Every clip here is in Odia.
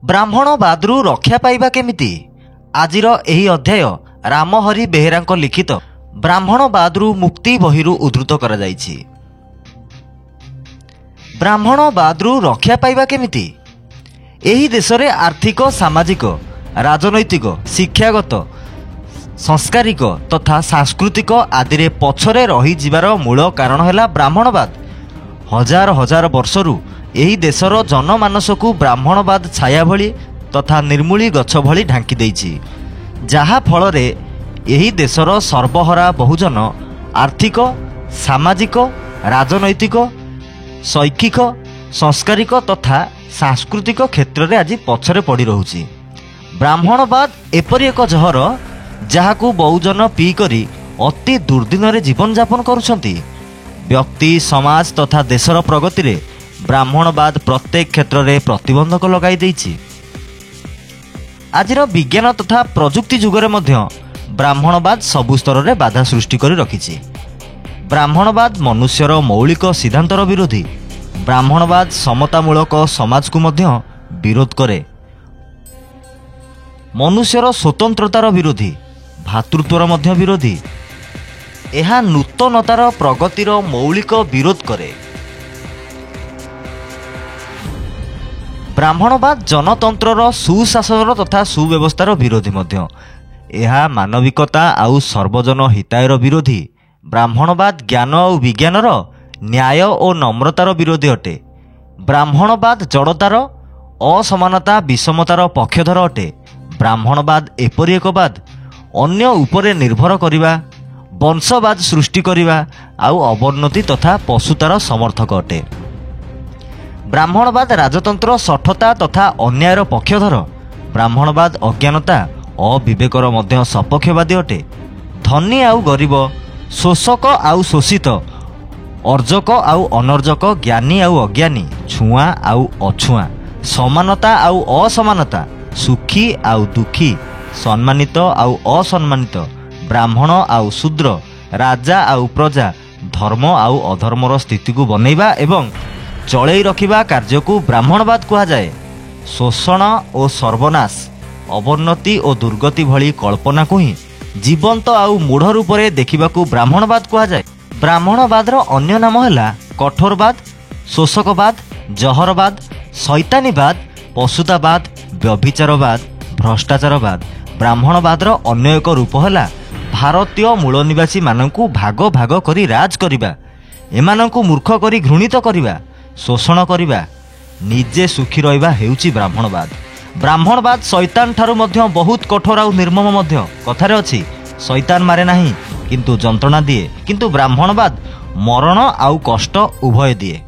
ବ୍ରାହ୍ମଣବାଦରୁ ରକ୍ଷା ପାଇବା କେମିତି? ଆଜିର ଏହି ଅଧ୍ୟାୟ ରାମହରି ବେହେରାଙ୍କ ଲିଖିତ ବ୍ରାହ୍ମଣବାଦରୁ ମୁକ୍ତି ବହିରୁ ଉଦ୍ଧୃତ କରାଯାଇଛି। ବ୍ରାହ୍ମଣବାଦରୁ ରକ୍ଷା ପାଇବା କେମିତି? ଏହି ଦେଶରେ ଆର୍ଥିକ, ସାମାଜିକ, ରାଜନୈତିକ, ଶିକ୍ଷାଗତ, ସଂସ୍କାରିକ ତଥା ସାଂସ୍କୃତିକ ଆଦିରେ ପଛରେ ରହିଯିବାର ମୂଳ କାରଣ ହେଲା ବ୍ରାହ୍ମଣବାଦ। ହଜାର ହଜାର ବର୍ଷରୁ ଏହି ଦେଶର ଜନମାନସକୁ ବ୍ରାହ୍ମଣବାଦ ଛାୟା ଭଳି ତଥା ନିର୍ମୂଳି ଗଛ ଭଳି ଢାଙ୍କି ଦେଇଛି, ଯାହା ଫଳରେ ଏହି ଦେଶର ସର୍ବହରା ବହୁଜନ ଆର୍ଥିକ, ସାମାଜିକ, ରାଜନୈତିକ, ଶୈକ୍ଷିକ, ସଂସ୍କାରିକ ତଥା ସାଂସ୍କୃତିକ କ୍ଷେତ୍ରରେ ଆଜି ପଛରେ ପଡ଼ି ରହୁଛି। ବ୍ରାହ୍ମଣବାଦ ଏପରି ଏକ ଜହର ଯାହାକୁ ବହୁଜନ ପିଇକରି ଅତି ଦୁର୍ଦ୍ଦିନରେ ଜୀବନଯାପନ କରୁଛନ୍ତି। ବ୍ୟକ୍ତି, ସମାଜ ତଥା ଦେଶର ପ୍ରଗତିରେ ବ୍ରାହ୍ମଣବାଦ ପ୍ରତ୍ୟେକ କ୍ଷେତ୍ରରେ ପ୍ରତିବନ୍ଧକ ଲଗାଇ ଦେଇଛି। ଆଜିର ବିଜ୍ଞାନ ତଥା ପ୍ରଯୁକ୍ତି ଯୁଗରେ ମଧ୍ୟ ବ୍ରାହ୍ମଣବାଦ ସବୁ ସ୍ତରରେ ବାଧା ସୃଷ୍ଟି କରି ରଖିଛି। ବ୍ରାହ୍ମଣବାଦ ମନୁଷ୍ୟର ମୌଳିକ ସିଦ୍ଧାନ୍ତର ବିରୋଧୀ। ବ୍ରାହ୍ମଣବାଦ ସମତାମୂଳକ ସମାଜକୁ ମଧ୍ୟ ବିରୋଧ କରେ। ମନୁଷ୍ୟର ସ୍ୱତନ୍ତ୍ରତାର ବିରୋଧୀ, ଭାତୃତ୍ୱର ମଧ୍ୟ ବିରୋଧୀ। ଏହା ନୂତନତାର ପ୍ରଗତିର ମୌଳିକ ବିରୋଧ କରେ। ବ୍ରାହ୍ମଣବାଦ ଜନତନ୍ତ୍ରର ସୁଶାସନର ତଥା ସୁବ୍ୟବସ୍ଥାର ବିରୋଧୀ ମଧ୍ୟ। ଏହା ମାନବିକତା ଆଉ ସର୍ବଜନ ହିତାୟର ବିରୋଧୀ। ବ୍ରାହ୍ମଣବାଦ ଜ୍ଞାନ ଆଉ ବିଜ୍ଞାନର, ନ୍ୟାୟ ଓ ନମ୍ରତାର ବିରୋଧୀ ଅଟେ। ବ୍ରାହ୍ମଣବାଦ ଜଡ଼ତାର, ଅସମାନତା, ବିଷମତାର ପକ୍ଷଧର ଅଟେ। ବ୍ରାହ୍ମଣବାଦ ଏପରି ଏକ ବାଦ ଅନ୍ୟ ଉପରେ ନିର୍ଭର କରିବା, ବଂଶବାଦ ସୃଷ୍ଟି କରିବା ଆଉ ଅବନ୍ନତି ତଥା ପଶୁତାର ସମର୍ଥକ ଅଟେ। ବ୍ରାହ୍ମଣବାଦ ରାଜତନ୍ତ୍ର, ଶଠତା ତଥା ଅନ୍ୟାୟର ପକ୍ଷଧର। ବ୍ରାହ୍ମଣବାଦ ଅଜ୍ଞାନତା, ଅବିବେକର ମଧ୍ୟ ସପକ୍ଷବାଦୀ ଅଟେ। ଧନୀ ଆଉ ଗରିବ, ଶୋଷକ ଆଉ ଶୋଷିତ, ଅର୍ଜକ ଆଉ ଅନର୍ଜକ, ଜ୍ଞାନୀ ଆଉ ଅଜ୍ଞାନୀ, ଛୁଆଁ ଆଉ ଅଛୁଆଁ, ସମାନତା ଆଉ ଅସମାନତା, ସୁଖୀ ଆଉ ଦୁଃଖୀ, ସମ୍ମାନିତ ଆଉ ଅସମ୍ମାନିତ, ବ୍ରାହ୍ମଣ ଆଉ ଶୂଦ୍ର, ରାଜା ଆଉ ପ୍ରଜା, ଧର୍ମ ଆଉ ଅଧର୍ମର ସ୍ଥିତିକୁ ବନେଇବା ଏବଂ ଚଳେଇ ରଖିବା କାର୍ଯ୍ୟକୁ ବ୍ରାହ୍ମଣବାଦ କୁହାଯାଏ। ଶୋଷଣ ଓ ସର୍ବନାଶ, ଅବନ୍ନତି ଓ ଦୁର୍ଗତି ଭଳି କଳ୍ପନାକୁ ହିଁ ଜୀବନ୍ତ ଆଉ ମୂଢ଼ ରୂପରେ ଦେଖିବାକୁ ବ୍ରାହ୍ମଣବାଦ କୁହାଯାଏ। ବ୍ରାହ୍ମଣବାଦର ଅନ୍ୟ ନାମ ହେଲା କଠୋରବାଦ, ଶୋଷକବାଦ, ଜହରବାଦ, ଶୈତାନୀବାଦ, ପଶୁତାବାଦ, ବ୍ୟଭିଚାରବାଦ, ଭ୍ରଷ୍ଟାଚାରବାଦ। ବ୍ରାହ୍ମଣବାଦର ଅନ୍ୟ ଏକ ରୂପ ହେଲା ଭାରତୀୟ ମୂଳ ନିବାସୀମାନଙ୍କୁ ଭାଗ ଭାଗ କରି ରାଜ କରିବା, ଏମାନଙ୍କୁ ମୂର୍ଖ କରି ଘୃଣିତ କରିବା, ଶୋଷଣ କରିବା, ନିଜେ ସୁଖୀ ରହିବା ହେଉଛି ବ୍ରାହ୍ମଣବାଦ। ବ୍ରାହ୍ମଣବାଦ ଶୈତାନ ଠାରୁ ମଧ୍ୟ ବହୁତ କଠୋର ଆଉ ନିର୍ମମ ମଧ୍ୟ। କଥାରେ ଅଛି, ଶୈତାନ ମାରେ ନାହିଁ କିନ୍ତୁ ଯନ୍ତ୍ରଣା ଦିଏ, କିନ୍ତୁ ବ୍ରାହ୍ମଣବାଦ ମରଣ ଆଉ କଷ୍ଟ ଉଭୟ ଦିଏ।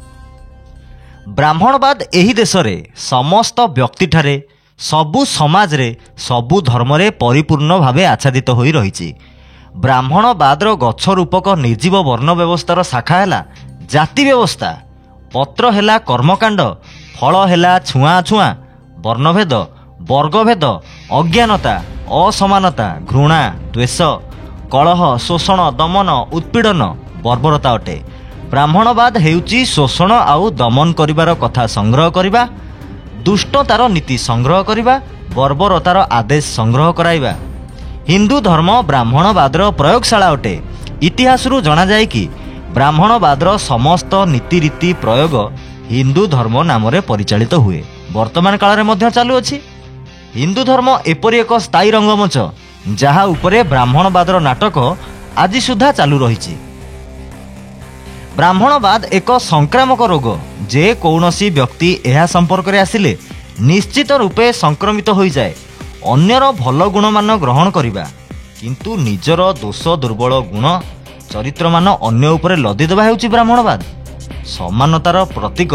ବ୍ରାହ୍ମଣବାଦ ଏହି ଦେଶରେ ସମସ୍ତ ବ୍ୟକ୍ତିଠାରେ, ସବୁ ସମାଜରେ, ସବୁ ଧର୍ମରେ ପରିପୂର୍ଣ୍ଣ ଭାବେ ଆଚ୍ଛାଦିତ ହୋଇ ରହିଛି। ବ୍ରାହ୍ମଣବାଦର ଗଛ ରୂପକ ନିର୍ଜୀବ ବର୍ଣ୍ଣ ବ୍ୟବସ୍ଥାର ଶାଖା ହେଲା ଜାତି ବ୍ୟବସ୍ଥା। ପତ୍ର ହେଲା କର୍ମକାଣ୍ଡ, ଫଳ ହେଲା ଛୁଆଁଛୁଆଁ, ବର୍ଣ୍ଣଭେଦ, ବର୍ଗଭେଦ, ଅଜ୍ଞାନତା, ଅସମାନତା, ଘୃଣା, ଦ୍ୱେଷ, କଳହ, ଶୋଷଣ, ଦମନ, ଉତ୍ପୀଡ଼ନ, ବର୍ବରତା ଅଟେ। ବ୍ରାହ୍ମଣବାଦ ହେଉଛି ଶୋଷଣ ଆଉ ଦମନ କରିବାର କଥା ସଂଗ୍ରହ କରିବା, ଦୁଷ୍ଟତାର ନୀତି ସଂଗ୍ରହ କରିବା, ବର୍ବରତାର ଆଦେଶ ସଂଗ୍ରହ କରାଇବା। ହିନ୍ଦୁ ଧର୍ମ ବ୍ରାହ୍ମଣବାଦର ପ୍ରୟୋଗଶାଳା ଅଟେ। ଇତିହାସରୁ ଜଣାଯାଏ କି ବ୍ରାହ୍ମଣବାଦର ସମସ୍ତ ନୀତିରୀତି ପ୍ରୟୋଗ ହିନ୍ଦୁ ଧର୍ମ ନାମରେ ପରିଚାଳିତ ହୁଏ, ବର୍ତ୍ତମାନ କାଳରେ ମଧ୍ୟ ଚାଲୁଅଛି। ହିନ୍ଦୁ ଧର୍ମ ଏପରି ଏକ ସ୍ଥାୟୀ ରଙ୍ଗମଞ୍ଚ ଯାହା ଉପରେ ବ୍ରାହ୍ମଣବାଦର ନାଟକ ଆଜି ସୁଦ୍ଧା ଚାଲୁ ରହିଛି। ବ୍ରାହ୍ମଣବାଦ ଏକ ସଂକ୍ରାମକ ରୋଗ। ଯେ କୌଣସି ବ୍ୟକ୍ତି ଏହା ସମ୍ପର୍କରେ ଆସିଲେ ନିଶ୍ଚିତ ରୂପେ ସଂକ୍ରମିତ ହୋଇଯାଏ। ଅନ୍ୟର ଭଲ ଗୁଣମାନ ଗ୍ରହଣ କରିବା କିନ୍ତୁ ନିଜର ଦୋଷ, ଦୁର୍ବଳ ଗୁଣ, ଚରିତ୍ରମାନ ଅନ୍ୟ ଉପରେ ଲଦିଦେବା ହେଉଛି ବ୍ରାହ୍ମଣବାଦ। ସମାନତାର ପ୍ରତୀକ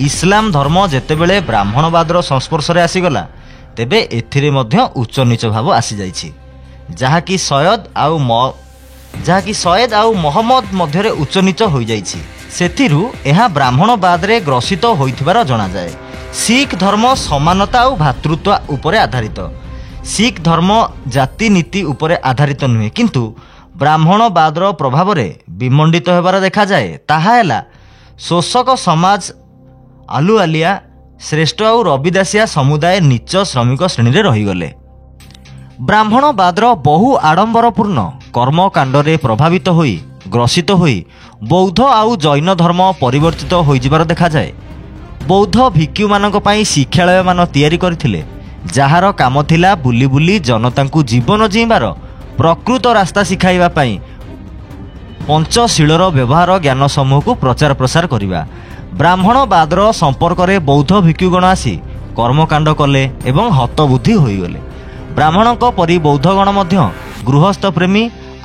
ଇସଲାମ ଧର୍ମ ଯେତେବେଳେ ବ୍ରାହ୍ମଣବାଦର ସଂସ୍ପର୍ଶରେ ଆସିଗଲା, ତେବେ ଏଥିରେ ମଧ୍ୟ ଉଚ୍ଚ ନୀଚ ଭାବ ଆସିଯାଇଛି, ଯାହାକି ସୟଦ ଆଉ ମହମ୍ମଦ ମଧ୍ୟରେ ଉଚ୍ଚ ନୀଚ ହୋଇଯାଇଛି। ସେଥିରୁ ଏହା ବ୍ରାହ୍ମଣବାଦରେ ଗ୍ରସିତ ହୋଇଥିବାର ଜଣାଯାଏ। ଶିଖ ଧର୍ମ ସମାନତା ଆଉ ଭାତୃତ୍ୱ ଉପରେ ଆଧାରିତ। ଶିଖ ଧର୍ମ ଜାତିନୀତି ଉପରେ ଆଧାରିତ ନୁହେଁ, କିନ୍ତୁ ବ୍ରାହ୍ମଣବାଦର ପ୍ରଭାବରେ ବିମଣ୍ଡିତ ହେବାର ଦେଖାଯାଏ। ତାହା ହେଲା ଶୋଷକ ସମାଜ ଆଲୁଆଲିଆ, ଶ୍ରେଷ୍ଠ ଆଉ ରବିଦାସିଆ ସମୁଦାୟ ନୀଚ ଶ୍ରମିକ ଶ୍ରେଣୀରେ ରହିଗଲେ। ବ୍ରାହ୍ମଣବାଦର ବହୁ ଆଡ଼ମ୍ବରପୂର୍ଣ୍ଣ କର୍ମକାଣ୍ଡରେ ପ୍ରଭାବିତ ହୋଇ ଗ୍ରସିତ ହୋଇ ବୌଦ୍ଧ ଆଉ ଜୈନ ଧର୍ମ ପରିବର୍ତ୍ତିତ ହୋଇଯିବାର ଦେଖାଯାଏ। ବୌଦ୍ଧ ଭିକ୍ଷୁମାନଙ୍କ ପାଇଁ ଶିକ୍ଷାଳୟମାନ ତିଆରି କରିଥିଲେ, ଯାହାର କାମ ଥିଲା ବୁଲି ବୁଲି ଜନତାଙ୍କୁ ଜୀବନ ଜୀଇଁବାର ପ୍ରକୃତ ରାସ୍ତା ଶିଖାଇବା ପାଇଁ ପଞ୍ଚଶୀଳର ବ୍ୟବହାର ଜ୍ଞାନ ସମୂହକୁ ପ୍ରଚାର ପ୍ରସାର କରିବା। ବ୍ରାହ୍ମଣବାଦର ସମ୍ପର୍କରେ ବୌଦ୍ଧ ଭିକ୍ଷୁଗଣ ଆସି କର୍ମକାଣ୍ଡ କଲେ ଏବଂ ହତବୁଦ୍ଧି ହୋଇଗଲେ। ବ୍ରାହ୍ମଣଙ୍କ ପରି ବୌଦ୍ଧଗଣ ମଧ୍ୟ ଗୃହସ୍ଥ ପ୍ରେମୀ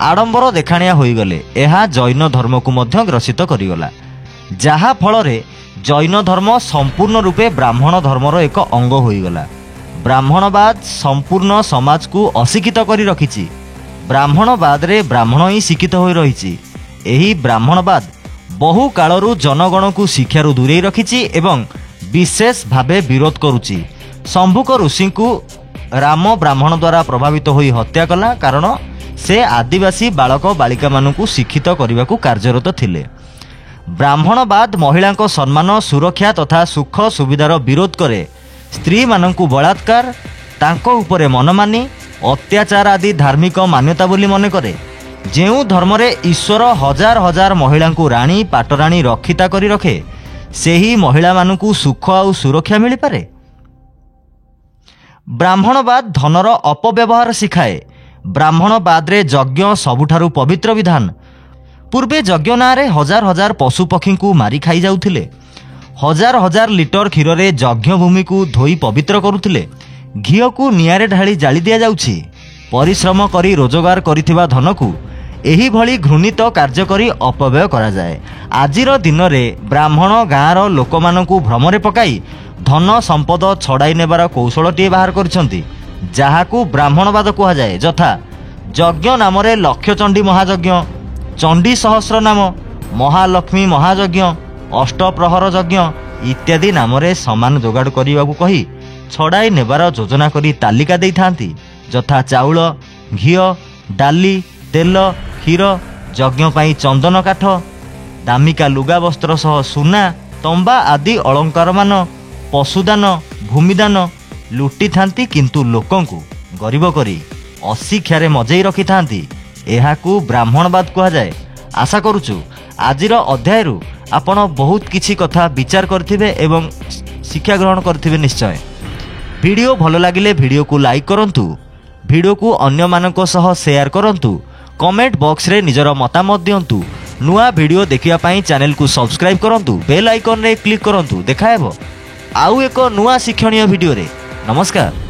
ଆଡ଼ମ୍ବର ଦେଖାଣିଆ ହୋଇଗଲେ। ଏହା ଜୈନ ଧର୍ମକୁ ମଧ୍ୟ ଗ୍ରସିତ କରିଗଲା, ଯାହା ଫଳରେ ଜୈନ ଧର୍ମ ସମ୍ପୂର୍ଣ୍ଣ ରୂପେ ବ୍ରାହ୍ମଣ ଧର୍ମର ଏକ ଅଙ୍ଗ ହୋଇଗଲା। ବ୍ରାହ୍ମଣବାଦ ସମ୍ପୂର୍ଣ୍ଣ ସମାଜକୁ ଅଶିକ୍ଷିତ କରି ରଖିଛି। ବ୍ରାହ୍ମଣବାଦରେ ବ୍ରାହ୍ମଣ ହିଁ ଶିକ୍ଷିତ ହୋଇ ରହିଛି। ଏହି ବ୍ରାହ୍ମଣବାଦ ବହୁ କାଳରୁ ଜନଗଣକୁ ଶିକ୍ଷାରୁ ଦୂରେଇ ରଖିଛି ଏବଂ ବିଶେଷ ଭାବେ ବିରୋଧ କରୁଛି। ଶମ୍ଭୁକ ଋଷିଙ୍କୁ ରାମ ବ୍ରାହ୍ମଣ ଦ୍ୱାରା ପ୍ରଭାବିତ ହୋଇ ହତ୍ୟା କଲା, କାରଣ ସେ ଆଦିବାସୀ ବାଳକ ବାଳିକାମାନଙ୍କୁ ଶିକ୍ଷିତ କରିବାକୁ କାର୍ଯ୍ୟରତ ଥିଲେ। ବ୍ରାହ୍ମଣବାଦ ମହିଳାଙ୍କ ସମ୍ମାନ, ସୁରକ୍ଷା ତଥା ସୁଖ ସୁବିଧାର ବିରୋଧ କରେ। ସ୍ତ୍ରୀମାନଙ୍କୁ ବଳାତ୍କାର, ତାଙ୍କ ଉପରେ ମନମାନି, ଅତ୍ୟାଚାର ଆଦି ଧାର୍ମିକ ମାନ୍ୟତା ବୋଲି ମନେ କରେ। ଯେଉଁ ଧର୍ମରେ ଈଶ୍ୱର ହଜାର ହଜାର ମହିଳାଙ୍କୁ ରାଣୀ ପାଟରାଣୀ ରକ୍ଷିତା କରି ରଖେ, ସେହି ମହିଳାମାନଙ୍କୁ ସୁଖ ଆଉ ସୁରକ୍ଷା ମିଳିପାରେ? ବ୍ରାହ୍ମଣବାଦ ଧନର ଅପବ୍ୟବହାର ଶିଖାଏ। ବ୍ରାହ୍ମଣବାଦରେ ଯଜ୍ଞ ସବୁଠାରୁ ପବିତ୍ର ବିଧାନ। ପୂର୍ବେ ଯଜ୍ଞ ନାଁରେ ହଜାର ହଜାର ପଶୁପକ୍ଷୀଙ୍କୁ ମାରି ଖାଇଯାଉଥିଲେ। ହଜାର ହଜାର ଲିଟର କ୍ଷୀରରେ ଯଜ୍ଞଭୂମିକୁ ଧୋଇ ପବିତ୍ର କରୁଥିଲେ। ଘିଅକୁ ନିଆଁରେ ଢାଳି ଜାଳି ଦିଆଯାଉଛି। ପରିଶ୍ରମ କରି ରୋଜଗାର କରିଥିବା ଧନକୁ ଏହିଭଳି ଘୃଣିତ କାର୍ଯ୍ୟ କରି ଅପବ୍ୟୟ କରାଯାଏ। ଆଜିର ଦିନରେ ବ୍ରାହ୍ମଣ ଗାଁର ଲୋକମାନଙ୍କୁ ଭ୍ରମରେ ପକାଇ ଧନ ସମ୍ପଦ ଛଡ଼ାଇ ନେବାର କୌଶଳଟିଏ ବାହାର କରିଛନ୍ତି, ଯାହାକୁ ବ୍ରାହ୍ମଣବାଦ କୁହାଯାଏ। ଯଥା ଯଜ୍ଞ ନାମରେ ଲକ୍ଷଚଣ୍ଡୀ ମହାଯଜ୍ଞ, ଚଣ୍ଡୀ ସହସ୍ର ନାମ, ମହାଲକ୍ଷ୍ମୀ ମହାଯଜ୍ଞ, ଅଷ୍ଟପ୍ରହର ଯଜ୍ଞ ଇତ୍ୟାଦି ନାମରେ ସମାନ ଯୋଗାଡ଼ କରିବାକୁ କହି ଛଡ଼ାଇ ନେବାର ଯୋଜନା କରି ତାଲିକା ଦେଇଥାନ୍ତି। ଯଥା ଚାଉଳ, ଘିଅ, ଡାଲି, ତେଲ, କ୍ଷୀର, ଯଜ୍ଞ ପାଇଁ ଚନ୍ଦନ କାଠ, ଦାମିକା ଲୁଗା ବସ୍ତ୍ର ସହ ସୁନା, ତମ୍ବା ଆଦି ଅଳଙ୍କାରମାନ, ପଶୁଦାନ, ଭୂମିଦାନ ଲୁଟିଥାନ୍ତି, କିନ୍ତୁ ଲୋକଙ୍କୁ ଗରିବ କରି ଅଶିକ୍ଷାରେ ମଜେଇ ରଖିଥାନ୍ତି। ଏହାକୁ ବ୍ରାହ୍ମଣବାଦ କୁହାଯାଏ। ଆଶା କରୁଛୁ ଆଜିର ଅଧ୍ୟାୟରୁ ଆପଣ ବହୁତ କିଛି କଥା ବିଚାର କରିଥିବେ ଏବଂ ଶିକ୍ଷା ଗ୍ରହଣ କରିଥିବେ ନିଶ୍ଚୟ। ଭିଡ଼ିଓ ଭଲ ଲାଗିଲେ ଭିଡ଼ିଓକୁ ଲାଇକ୍ କରନ୍ତୁ, ଭିଡ଼ିଓକୁ ଅନ୍ୟମାନଙ୍କ ସହ ସେୟାର କରନ୍ତୁ, କମେଣ୍ଟ ବକ୍ସରେ ନିଜର ମତାମତ ଦିଅନ୍ତୁ। ନୂଆ ଭିଡ଼ିଓ ଦେଖିବା ପାଇଁ ଚ୍ୟାନେଲକୁ ସବସ୍କ୍ରାଇବ୍ କରନ୍ତୁ, ବେଲ୍ ଆଇକନ୍ରେ କ୍ଲିକ୍ କରନ୍ତୁ। ଦେଖାହେବ ଆଉ ଏକ ନୂଆ ଶିକ୍ଷଣୀୟ ଭିଡ଼ିଓରେ। ନମସ୍କାର।